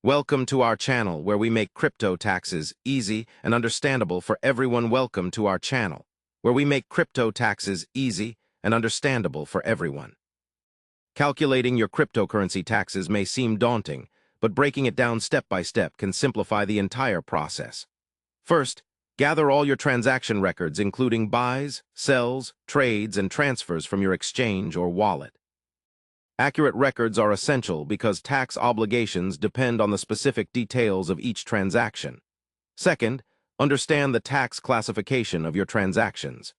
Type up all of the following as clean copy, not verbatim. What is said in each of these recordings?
Welcome to our channel where we make crypto taxes easy and understandable for everyone. Welcome to our channel where we make crypto taxes easy and understandable for everyone. Calculating your cryptocurrency taxes may seem daunting, but breaking it down step by step can simplify the entire process. First, gather all your transaction records including buys, sells, trades, and transfers from your exchange or wallet. Accurate records are essential because tax obligations depend on the specific details of each transaction. Second, understand the tax classification of your transactions.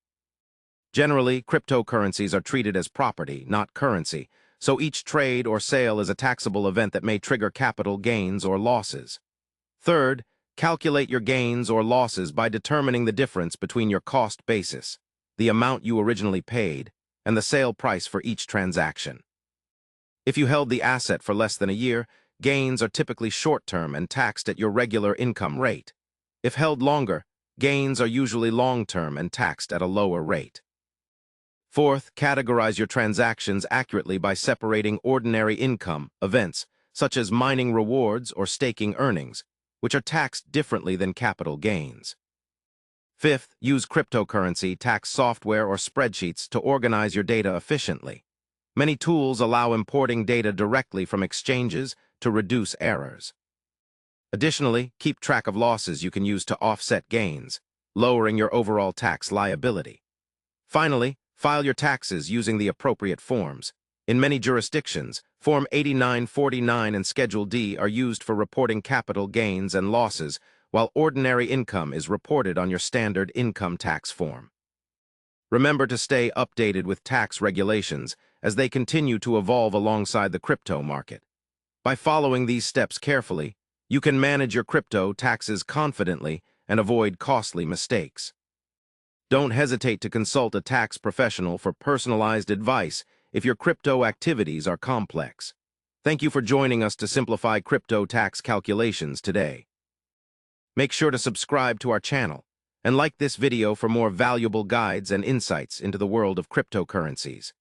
Generally, cryptocurrencies are treated as property, not currency, so each trade or sale is a taxable event that may trigger capital gains or losses. Third, calculate your gains or losses by determining the difference between your cost basis, the amount you originally paid, and the sale price for each transaction. If you held the asset for less than a year, gains are typically short-term and taxed at your regular income rate. If held longer, gains are usually long-term and taxed at a lower rate. Fourth, categorize your transactions accurately by separating ordinary income events, such as mining rewards or staking earnings, which are taxed differently than capital gains. Fifth, use cryptocurrency tax software or spreadsheets to organize your data efficiently. Many tools allow importing data directly from exchanges to reduce errors. Additionally, keep track of losses you can use to offset gains, lowering your overall tax liability. Finally, file your taxes using the appropriate forms. In many jurisdictions, Form 8949 and Schedule D are used for reporting capital gains and losses, while ordinary income is reported on your standard income tax form. Remember to stay updated with tax regulations as they continue to evolve alongside the crypto market. By following these steps carefully, you can manage your crypto taxes confidently and avoid costly mistakes. Don't hesitate to consult a tax professional for personalized advice if your crypto activities are complex. Thank you for joining us to simplify crypto tax calculations today. Make sure to subscribe to our channel and like this video for more valuable guides and insights into the world of cryptocurrencies.